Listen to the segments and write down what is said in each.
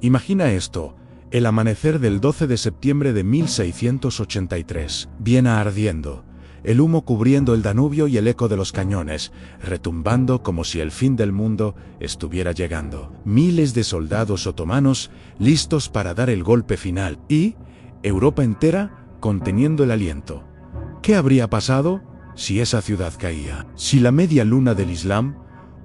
Imagina esto, el amanecer del 12 de septiembre de 1683, Viena ardiendo, el humo cubriendo el Danubio y el eco de los cañones, retumbando como si el fin del mundo estuviera llegando. Miles de soldados otomanos listos para dar el golpe final y Europa entera conteniendo el aliento. ¿Qué habría pasado si esa ciudad caía? Si la media luna del Islam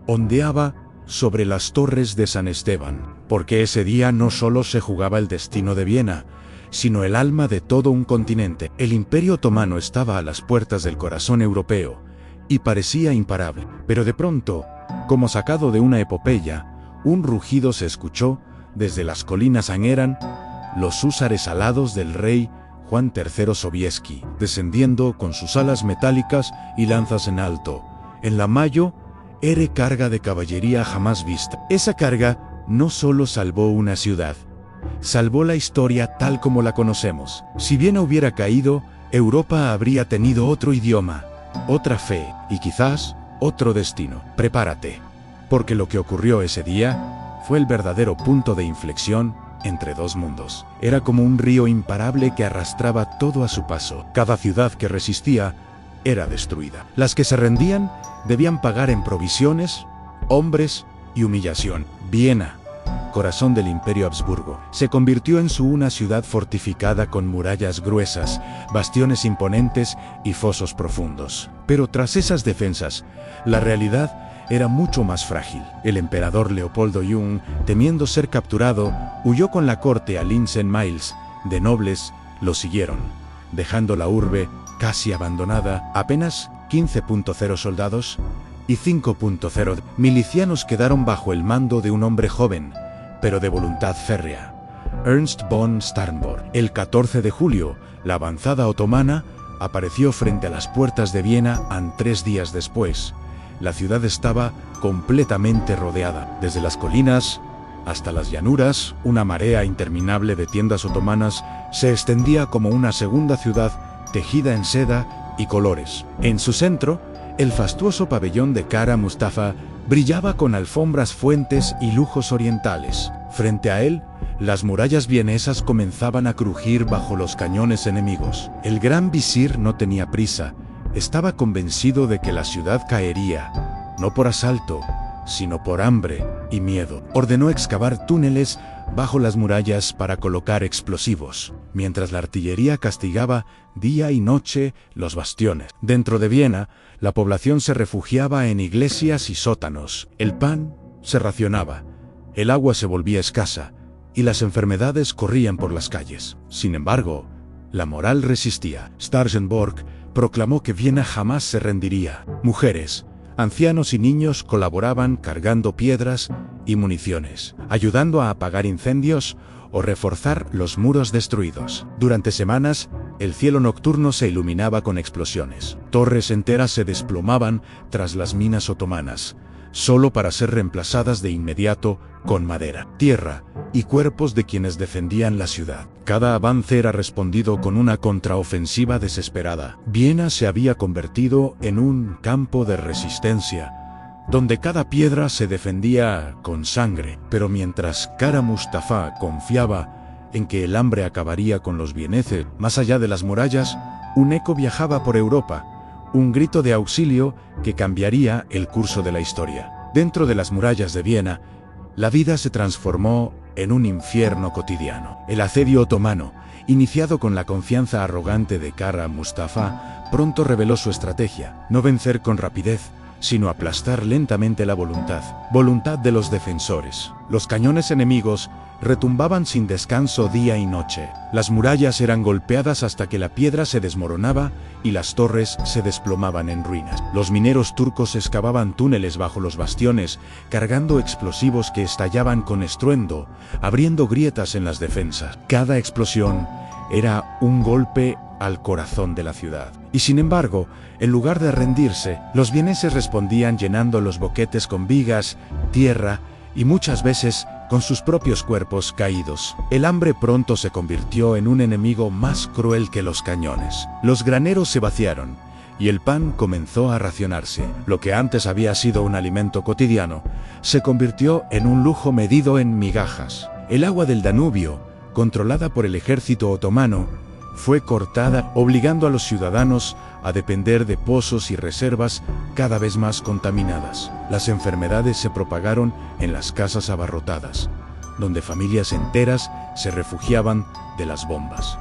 ondeaba sobre las torres de San Esteban, porque ese día no solo se jugaba el destino de Viena, sino el alma de todo un continente. El Imperio Otomano estaba a las puertas del corazón europeo y parecía imparable. Pero de pronto, como sacado de una epopeya, un rugido se escuchó desde las colinas Angeran, los húsares alados del rey Juan III Sobieski, descendiendo con sus alas metálicas y lanzas en alto. En la Mayo, era carga de caballería jamás vista. Esa carga no solo salvó una ciudad, salvó la historia tal como la conocemos. Si Viena hubiera caído, Europa habría tenido otro idioma, otra fe y quizás otro destino. Prepárate, porque lo que ocurrió ese día fue el verdadero punto de inflexión entre dos mundos. Era como un río imparable que arrastraba todo a su paso. Cada ciudad que resistía era destruida. Las que se rendían debían pagar en provisiones, hombres y humillación. Viena, corazón del Imperio Habsburgo, se convirtió en una ciudad fortificada con murallas gruesas, bastiones imponentes y fosos profundos. Pero tras esas defensas, la realidad era mucho más frágil. El emperador Leopoldo Jung, temiendo ser capturado, huyó con la corte a Linz-en-Miles. De nobles lo siguieron, dejando la urbe casi abandonada. Apenas 15.0 soldados y 5.0 milicianos quedaron bajo el mando de un hombre joven, pero de voluntad férrea, Ernst von Starnborn. El 14 de julio, la avanzada otomana apareció frente a las puertas de Viena. 3 días después, la ciudad estaba completamente rodeada. Desde las colinas hasta las llanuras, una marea interminable de tiendas otomanas se extendía como una segunda ciudad tejida en seda y colores. En su centro, el fastuoso pabellón de Kara Mustafa brillaba con alfombras, fuentes y lujos orientales. Frente a él, las murallas vienesas comenzaban a crujir bajo los cañones enemigos. El gran visir no tenía prisa, estaba convencido de que la ciudad caería, no por asalto, sino por hambre y miedo. Ordenó excavar túneles bajo las murallas para colocar explosivos, mientras la artillería castigaba día y noche los bastiones. Dentro de Viena, la población se refugiaba en iglesias y sótanos. El pan se racionaba, el agua se volvía escasa y las enfermedades corrían por las calles. Sin embargo, la moral resistía. Starsenborg proclamó que Viena jamás se rendiría. Mujeres, ancianos y niños colaboraban cargando piedras y municiones, ayudando a apagar incendios o reforzar los muros destruidos. Durante semanas, el cielo nocturno se iluminaba con explosiones. Torres enteras se desplomaban tras las minas otomanas, solo para ser reemplazadas de inmediato con madera, tierra y cuerpos de quienes defendían la ciudad. Cada avance era respondido con una contraofensiva desesperada. Viena se había convertido en un campo de resistencia, donde cada piedra se defendía con sangre. Pero mientras Kara Mustafa confiaba en que el hambre acabaría con los vieneses, más allá de las murallas, un eco viajaba por Europa, un grito de auxilio que cambiaría el curso de la historia. Dentro de las murallas de Viena, la vida se transformó en un infierno cotidiano. El asedio otomano, iniciado con la confianza arrogante de Kara Mustafa, pronto reveló su estrategia: no vencer con rapidez, sino aplastar lentamente la voluntad de los defensores. Los cañones enemigos retumbaban sin descanso día y noche. Las murallas eran golpeadas hasta que la piedra se desmoronaba y las torres se desplomaban en ruinas. Los mineros turcos excavaban túneles bajo los bastiones, cargando explosivos que estallaban con estruendo, abriendo grietas en las defensas. Cada explosión era un golpe al corazón de la ciudad. Y sin embargo, en lugar de rendirse, los vieneses respondían llenando los boquetes con vigas, tierra y muchas veces con sus propios cuerpos caídos. El hambre pronto se convirtió en un enemigo más cruel que los cañones. Los graneros se vaciaron y el pan comenzó a racionarse. Lo que antes había sido un alimento cotidiano se convirtió en un lujo medido en migajas. El agua del Danubio, controlada por el ejército otomano, fue cortada, obligando a los ciudadanos a depender de pozos y reservas cada vez más contaminadas. Las enfermedades se propagaron en las casas abarrotadas, donde familias enteras se refugiaban de las bombas.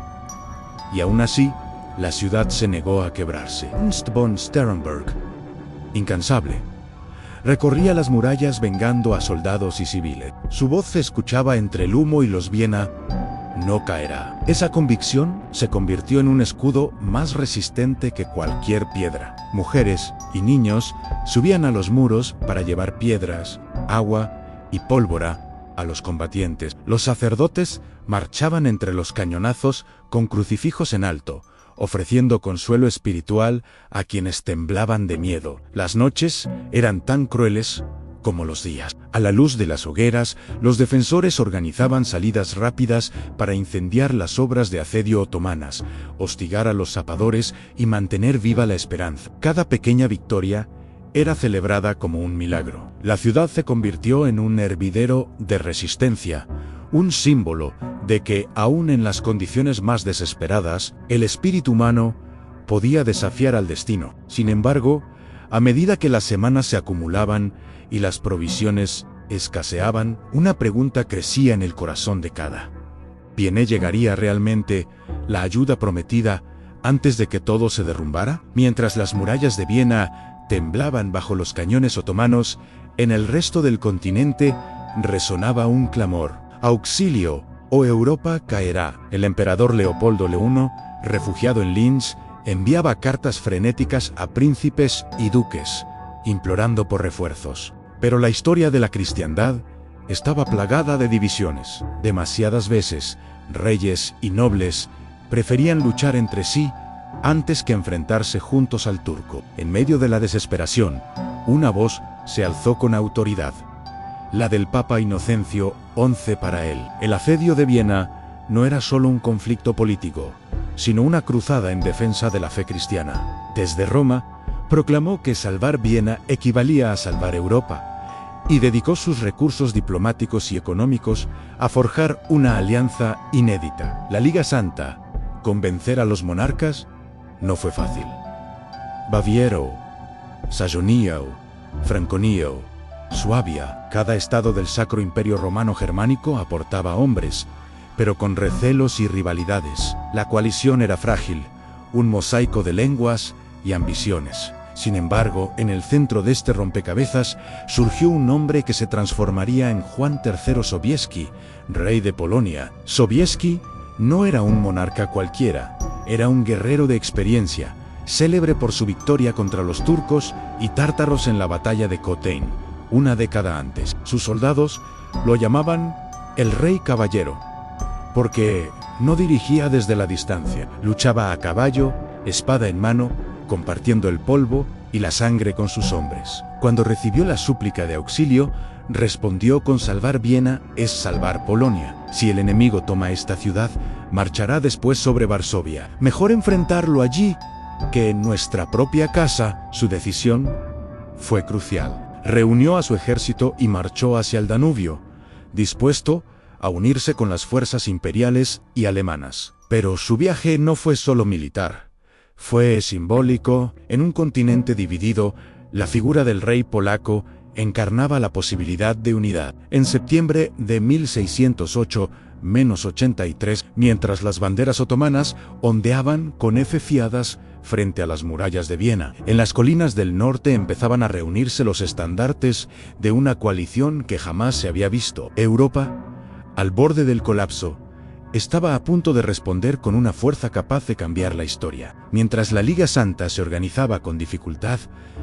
Y aún así, la ciudad se negó a quebrarse. Ernst von Sternberg, incansable, recorría las murallas vengando a soldados y civiles. Su voz se escuchaba entre el humo y los Viena: no caerá. Esa convicción se convirtió en un escudo más resistente que cualquier piedra. Mujeres y niños subían a los muros para llevar piedras, agua y pólvora a los combatientes. Los sacerdotes marchaban entre los cañonazos con crucifijos en alto, ofreciendo consuelo espiritual a quienes temblaban de miedo. Las noches eran tan crueles como los días. A la luz de las hogueras, los defensores organizaban salidas rápidas para incendiar las obras de asedio otomanas, hostigar a los zapadores y mantener viva la esperanza. Cada pequeña victoria era celebrada como un milagro. La ciudad se convirtió en un hervidero de resistencia, un símbolo de que, aún en las condiciones más desesperadas, el espíritu humano podía desafiar al destino. Sin embargo, a medida que las semanas se acumulaban y las provisiones escaseaban, una pregunta crecía en el corazón de cada. ¿Viene llegaría realmente la ayuda prometida antes de que todo se derrumbara? Mientras las murallas de Viena temblaban bajo los cañones otomanos, en el resto del continente resonaba un clamor: ¡auxilio, o Europa caerá! El emperador Leopoldo I, refugiado en Linz, enviaba cartas frenéticas a príncipes y duques, implorando por refuerzos. Pero la historia de la cristiandad estaba plagada de divisiones. Demasiadas veces, reyes y nobles preferían luchar entre sí antes que enfrentarse juntos al turco. En medio de la desesperación, una voz se alzó con autoridad: la del Papa Inocencio XI para él. El asedio de Viena no era solo un conflicto político, sino una cruzada en defensa de la fe cristiana. Desde Roma, proclamó que salvar Viena equivalía a salvar Europa, y dedicó sus recursos diplomáticos y económicos a forjar una alianza inédita. La Liga Santa, convencer a los monarcas, no fue fácil. Baviera, Sajonia, Franconia, Suabia, cada estado del Sacro Imperio Romano Germánico aportaba hombres, pero con recelos y rivalidades. La coalición era frágil, un mosaico de lenguas y ambiciones. Sin embargo, en el centro de este rompecabezas surgió un hombre que se transformaría en Juan III Sobieski, rey de Polonia. Sobieski no era un monarca cualquiera, era un guerrero de experiencia, célebre por su victoria contra los turcos y tártaros en la batalla de Kotein, una década antes. Sus soldados lo llamaban el Rey Caballero, porque no dirigía desde la distancia, luchaba a caballo, espada en mano, compartiendo el polvo y la sangre con sus hombres. Cuando recibió la súplica de auxilio, respondió: con salvar Viena es salvar Polonia. Si el enemigo toma esta ciudad, marchará después sobre Varsovia. Mejor enfrentarlo allí que en nuestra propia casa. Su decisión fue crucial. Reunió a su ejército y marchó hacia el Danubio, dispuesto a unirse con las fuerzas imperiales y alemanas. Pero su viaje no fue solo militar. Fue simbólico. En un continente dividido, la figura del rey polaco encarnaba la posibilidad de unidad. En septiembre de 1608-83, mientras las banderas otomanas ondeaban con efe fiadas frente a las murallas de Viena, en las colinas del norte empezaban a reunirse los estandartes de una coalición que jamás se había visto. Europa, al borde del colapso, estaba a punto de responder con una fuerza capaz de cambiar la historia. Mientras la Liga Santa se organizaba con dificultad,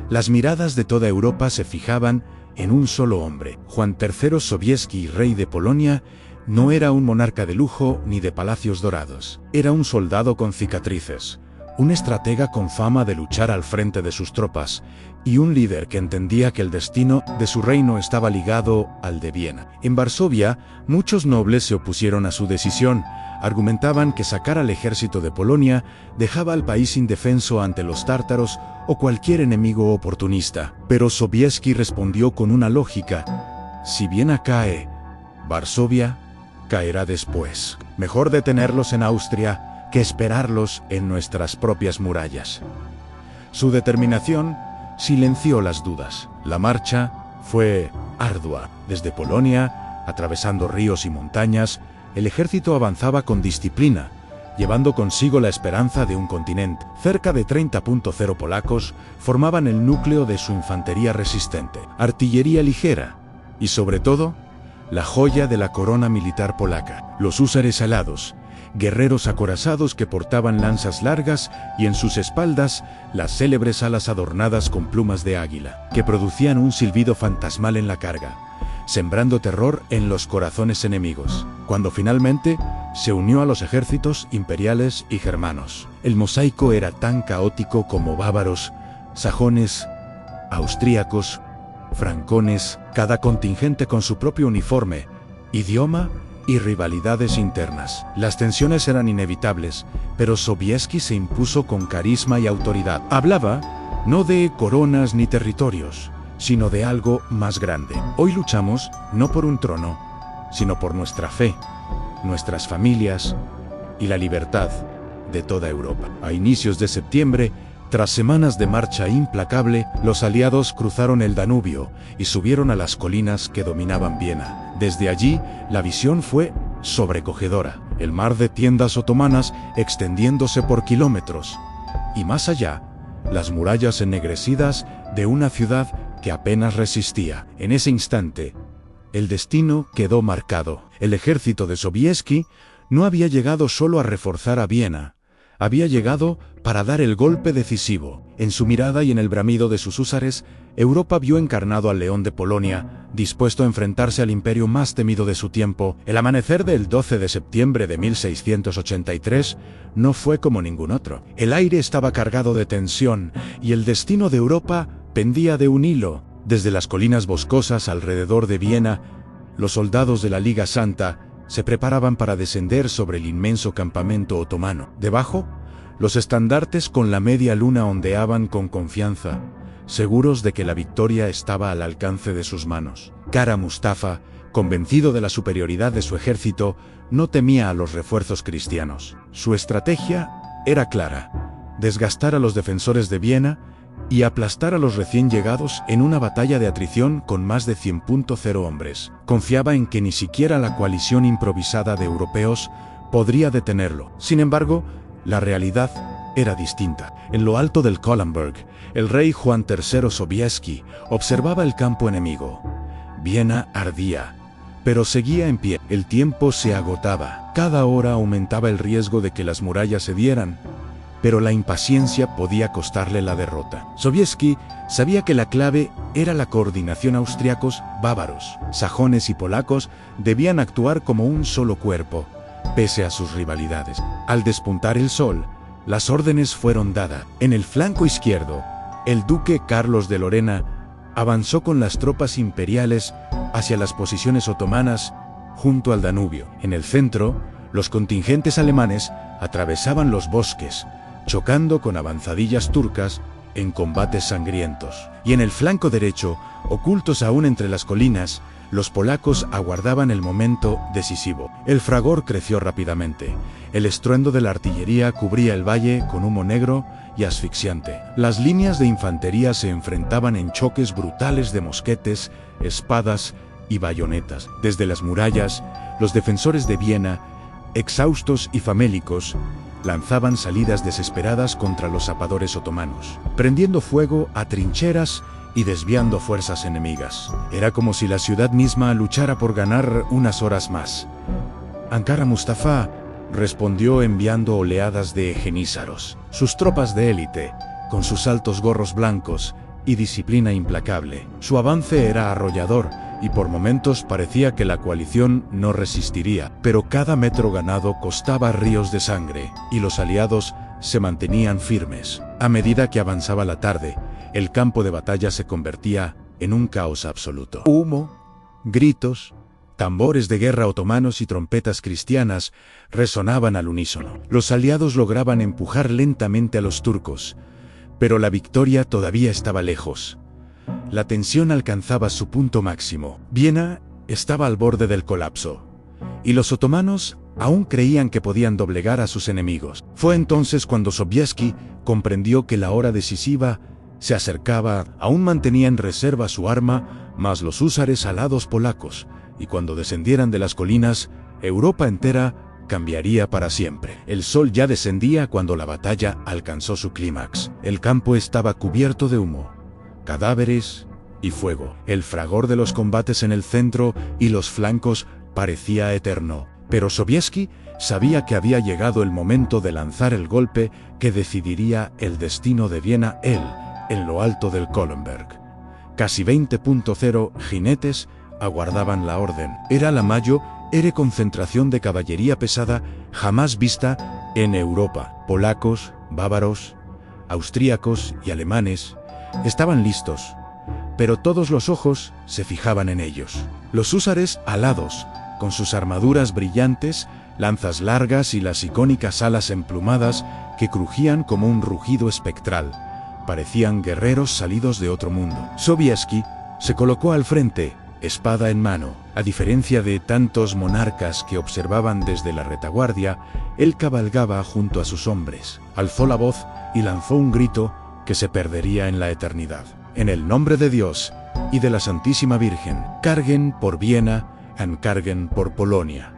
las miradas de toda Europa se fijaban en un solo hombre. Juan III Sobieski, rey de Polonia, no era un monarca de lujo ni de palacios dorados. Era un soldado con cicatrices, un estratega con fama de luchar al frente de sus tropas, y un líder que entendía que el destino de su reino estaba ligado al de Viena. En Varsovia, muchos nobles se opusieron a su decisión. Argumentaban que sacar al ejército de Polonia dejaba al país indefenso ante los tártaros o cualquier enemigo oportunista. Pero Sobieski respondió con una lógica: si Viena cae, Varsovia caerá después. Mejor detenerlos en Austria que esperarlos en nuestras propias murallas. Su determinación silenció las dudas. La marcha fue ardua. Desde Polonia, atravesando ríos y montañas, el ejército avanzaba con disciplina, llevando consigo la esperanza de un continente. Cerca de 30.0 polacos formaban el núcleo de su infantería resistente, artillería ligera y, sobre todo, la joya de la corona militar polaca, los húsares alados, guerreros acorazados que portaban lanzas largas y en sus espaldas las célebres alas adornadas con plumas de águila, que producían un silbido fantasmal en la carga, sembrando terror en los corazones enemigos. Cuando finalmente se unió a los ejércitos imperiales y germanos, el mosaico era tan caótico como bávaros, sajones, austríacos, francones, cada contingente con su propio uniforme, idioma y rivalidades internas. Las tensiones eran inevitables, pero Sobieski se impuso con carisma y autoridad. Hablaba no de coronas ni territorios, sino de algo más grande. Hoy luchamos no por un trono, sino por nuestra fe, nuestras familias y la libertad de toda Europa. A inicios de septiembre, tras semanas de marcha implacable, los aliados cruzaron el Danubio y subieron a las colinas que dominaban Viena. Desde allí, la visión fue sobrecogedora. El mar de tiendas otomanas extendiéndose por kilómetros. Y más allá, las murallas ennegrecidas de una ciudad que apenas resistía. En ese instante, el destino quedó marcado. El ejército de Sobieski no había llegado solo a reforzar a Viena. Había llegado para dar el golpe decisivo. En su mirada y en el bramido de sus húsares, Europa vio encarnado al león de Polonia, dispuesto a enfrentarse al imperio más temido de su tiempo. El amanecer del 12 de septiembre de 1683 no fue como ningún otro. El aire estaba cargado de tensión y el destino de Europa pendía de un hilo. Desde las colinas boscosas alrededor de Viena, los soldados de la Liga Santa se preparaban para descender sobre el inmenso campamento otomano. Debajo, los estandartes con la media luna ondeaban con confianza, seguros de que la victoria estaba al alcance de sus manos. Kara Mustafa, convencido de la superioridad de su ejército, no temía a los refuerzos cristianos. Su estrategia era clara: desgastar a los defensores de Viena y aplastar a los recién llegados en una batalla de atrición con más de 100.0 hombres. Confiaba en que ni siquiera la coalición improvisada de europeos podría detenerlo. Sin embargo, la realidad era distinta. En lo alto del Kollenberg, el rey Juan III Sobieski observaba el campo enemigo. Viena ardía, pero seguía en pie. El tiempo se agotaba. Cada hora aumentaba el riesgo de que las murallas cedieran, pero la impaciencia podía costarle la derrota. Sobieski sabía que la clave era la coordinación. Austriacos, bávaros, sajones y polacos debían actuar como un solo cuerpo, pese a sus rivalidades. Al despuntar el sol, las órdenes fueron dadas. En el flanco izquierdo, el duque Carlos de Lorena avanzó con las tropas imperiales hacia las posiciones otomanas junto al Danubio. En el centro, los contingentes alemanes atravesaban los bosques, chocando con avanzadillas turcas en combates sangrientos. Y en el flanco derecho, ocultos aún entre las colinas, los polacos aguardaban el momento decisivo. El fragor creció rápidamente. El estruendo de la artillería cubría el valle con humo negro y asfixiante. Las líneas de infantería se enfrentaban en choques brutales de mosquetes, espadas y bayonetas. Desde las murallas, los defensores de Viena, exhaustos y famélicos, lanzaban salidas desesperadas contra los zapadores otomanos, prendiendo fuego a trincheras y desviando fuerzas enemigas. Era como si la ciudad misma luchara por ganar unas horas más. Ankara Mustafa respondió enviando oleadas de genízaros, sus tropas de élite, con sus altos gorros blancos y disciplina implacable. Su avance era arrollador y por momentos parecía que la coalición no resistiría, pero cada metro ganado costaba ríos de sangre y los aliados se mantenían firmes. A medida que avanzaba la tarde, el campo de batalla se convertía en un caos absoluto. Humo, gritos, tambores de guerra otomanos y trompetas cristianas resonaban al unísono. Los aliados lograban empujar lentamente a los turcos, pero la victoria todavía estaba lejos. La tensión alcanzaba su punto máximo. Viena estaba al borde del colapso, y los otomanos aún creían que podían doblegar a sus enemigos. Fue entonces cuando Sobieski comprendió que la hora decisiva se acercaba. Aún mantenía en reserva su arma, mas los húsares alados polacos, y cuando descendieran de las colinas, Europa entera cambiaría para siempre. El sol ya descendía cuando la batalla alcanzó su clímax. El campo estaba cubierto de humo, cadáveres y fuego. El fragor de los combates en el centro y los flancos parecía eterno. Pero Sobieski sabía que había llegado el momento de lanzar el golpe que decidiría el destino de Viena. Él, en lo alto del Kollenberg. Casi 20.0 jinetes aguardaban la orden. Era la mayor concentración de caballería pesada jamás vista en Europa. Polacos, bávaros, austríacos y alemanes estaban listos, pero todos los ojos se fijaban en ellos. Los húsares alados, con sus armaduras brillantes, lanzas largas y las icónicas alas emplumadas que crujían como un rugido espectral, parecían guerreros salidos de otro mundo. Sobieski se colocó al frente, espada en mano. A diferencia de tantos monarcas que observaban desde la retaguardia, él cabalgaba junto a sus hombres. Alzó la voz y lanzó un grito que se perdería en la eternidad. En el nombre de Dios y de la Santísima Virgen, carguen por Viena, carguen por Polonia.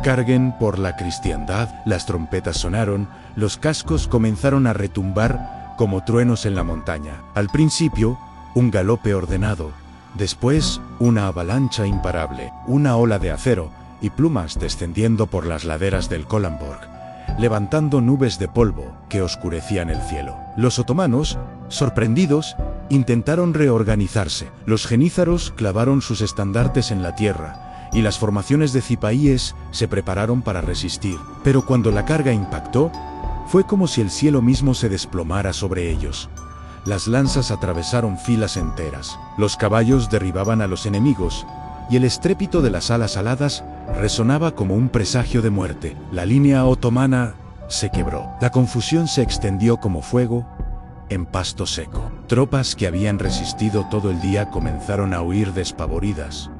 Carguen por la cristiandad. Las trompetas sonaron, los cascos comenzaron a retumbar como truenos en la montaña. Al principio, un galope ordenado. Después, una avalancha imparable, una ola de acero y plumas descendiendo por las laderas del Kollenberg, levantando nubes de polvo que oscurecían el cielo. Los otomanos, sorprendidos, intentaron reorganizarse. Los jenízaros clavaron sus estandartes en la tierra y las formaciones de cipaíes se prepararon para resistir. Pero cuando la carga impactó, fue como si el cielo mismo se desplomara sobre ellos. Las lanzas atravesaron filas enteras, los caballos derribaban a los enemigos, y el estrépito de las alas aladas resonaba como un presagio de muerte. La línea otomana se quebró. La confusión se extendió como fuego en pasto seco. Tropas que habían resistido todo el día comenzaron a huir despavoridas.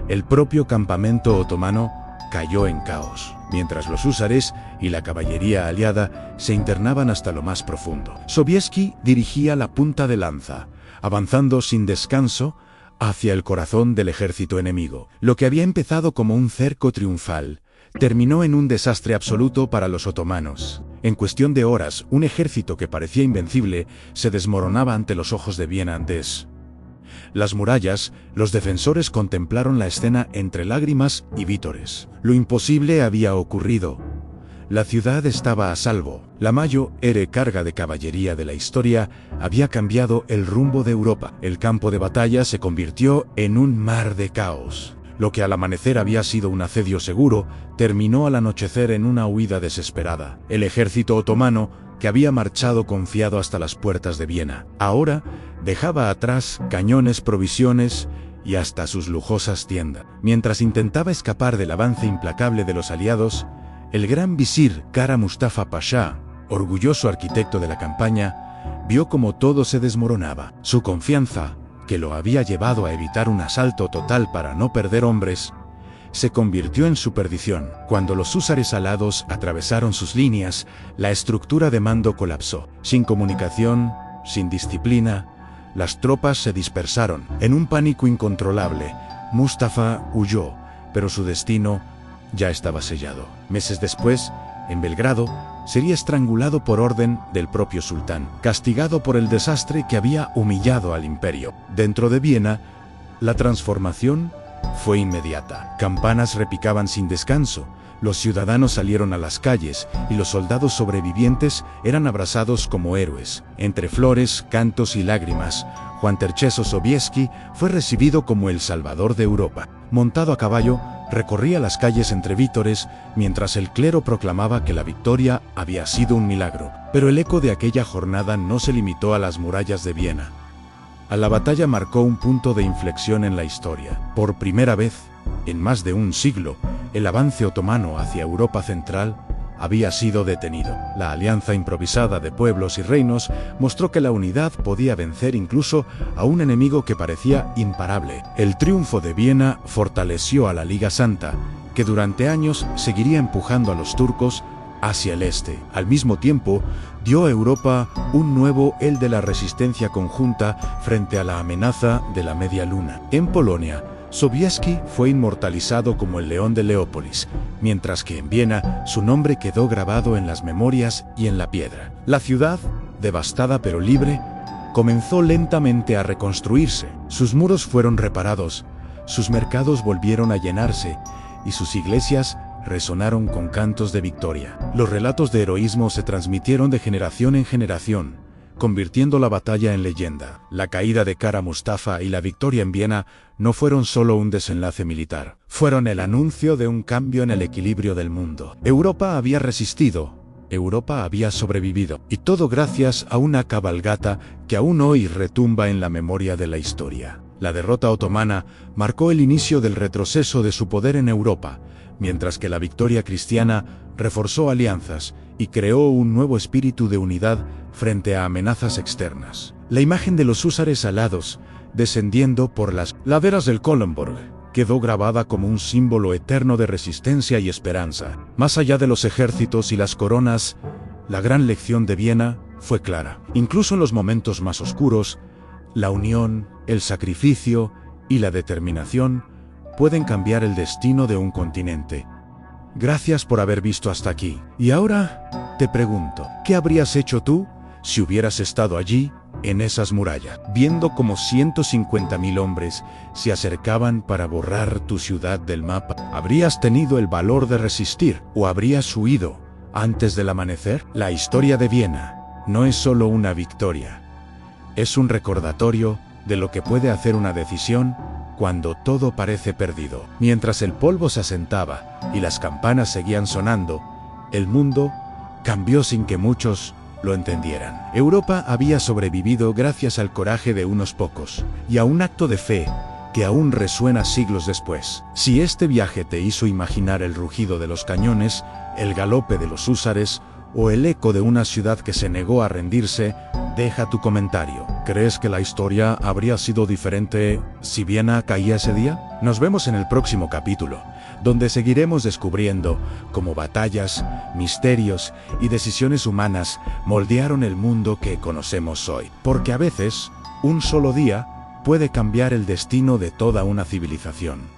El propio campamento otomano cayó en caos, mientras los húsares y la caballería aliada se internaban hasta lo más profundo. Sobieski dirigía la punta de lanza, avanzando sin descanso hacia el corazón del ejército enemigo. Lo que había empezado como un cerco triunfal terminó en un desastre absoluto para los otomanos. En cuestión de horas, un ejército que parecía invencible se desmoronaba ante los ojos de Viena. Las murallas, los defensores contemplaron la escena entre lágrimas y vítores. Lo imposible había ocurrido. La ciudad estaba a salvo. La mayor carga de caballería de la historia había cambiado el rumbo de Europa. El campo de batalla se convirtió en un mar de caos. Lo que al amanecer había sido un asedio seguro, terminó al anochecer en una huida desesperada. El ejército otomano, que había marchado confiado hasta las puertas de Viena, ahora dejaba atrás cañones, provisiones y hasta sus lujosas tiendas. Mientras intentaba escapar del avance implacable de los aliados, el gran visir Kara Mustafa Pasha, orgulloso arquitecto de la campaña, vio cómo todo se desmoronaba. Su confianza, que lo había llevado a evitar un asalto total para no perder hombres, se convirtió en su perdición. Cuando los húsares alados atravesaron sus líneas, la estructura de mando colapsó. Sin comunicación, sin disciplina, las tropas se dispersaron. En un pánico incontrolable, Mustafa huyó, pero su destino ya estaba sellado. Meses después, en Belgrado, sería estrangulado por orden del propio sultán, castigado por el desastre que había humillado al imperio. Dentro de Viena, la transformación fue inmediata. Campanas repicaban sin descanso, los ciudadanos salieron a las calles y los soldados sobrevivientes eran abrazados como héroes. Entre flores, cantos y lágrimas, Juan Terceso Sobieski fue recibido como el salvador de Europa. Montado a caballo, recorría las calles entre vítores, mientras el clero proclamaba que la victoria había sido un milagro. Pero el eco de aquella jornada no se limitó a las murallas de Viena. La batalla marcó un punto de inflexión en la historia. Por primera vez, en más de un siglo, el avance otomano hacia Europa Central había sido detenido. La alianza improvisada de pueblos y reinos mostró que la unidad podía vencer incluso a un enemigo que parecía imparable. El triunfo de Viena fortaleció a la Liga Santa que durante años seguiría empujando a los turcos hacia el este. Al mismo tiempo, dio a Europa un nuevo el de la resistencia conjunta frente a la amenaza de la Media Luna. En Polonia, Sobieski fue inmortalizado como el León de Leópolis, mientras que en Viena su nombre quedó grabado en las memorias y en la piedra. La ciudad, devastada pero libre, comenzó lentamente a reconstruirse. Sus muros fueron reparados, sus mercados volvieron a llenarse y sus iglesias resonaron con cantos de victoria. Los relatos de heroísmo se transmitieron de generación en generación, convirtiendo la batalla en leyenda. La caída de Kara Mustafa y la victoria en Viena no fueron solo un desenlace militar, fueron el anuncio de un cambio en el equilibrio del mundo. Europa había resistido, Europa había sobrevivido, y todo gracias a una cabalgata que aún hoy retumba en la memoria de la historia. La derrota otomana marcó el inicio del retroceso de su poder en Europa, mientras que la victoria cristiana reforzó alianzas y creó un nuevo espíritu de unidad frente a amenazas externas. La imagen de los húsares alados, descendiendo por las laderas del Kollenborg, quedó grabada como un símbolo eterno de resistencia y esperanza. Más allá de los ejércitos y las coronas, la gran lección de Viena fue clara. Incluso en los momentos más oscuros, la unión, el sacrificio y la determinación pueden cambiar el destino de un continente. Gracias por haber visto hasta aquí. Y ahora, te pregunto, ¿qué habrías hecho tú si hubieras estado allí, en esas murallas, viendo cómo 150.000 hombres se acercaban para borrar tu ciudad del mapa? ¿Habrías tenido el valor de resistir o habrías huido antes del amanecer? La historia de Viena no es solo una victoria, es un recordatorio de lo que puede hacer una decisión cuando todo parece perdido. Mientras el polvo se asentaba y las campanas seguían sonando, el mundo cambió sin que muchos lo entendieran. Europa había sobrevivido gracias al coraje de unos pocos y a un acto de fe que aún resuena siglos después. Si este viaje te hizo imaginar el rugido de los cañones, el galope de los húsares o el eco de una ciudad que se negó a rendirse, deja tu comentario. ¿Crees que la historia habría sido diferente si Viena caía ese día? Nos vemos en el próximo capítulo, donde seguiremos descubriendo cómo batallas, misterios y decisiones humanas moldearon el mundo que conocemos hoy. Porque a veces, un solo día puede cambiar el destino de toda una civilización.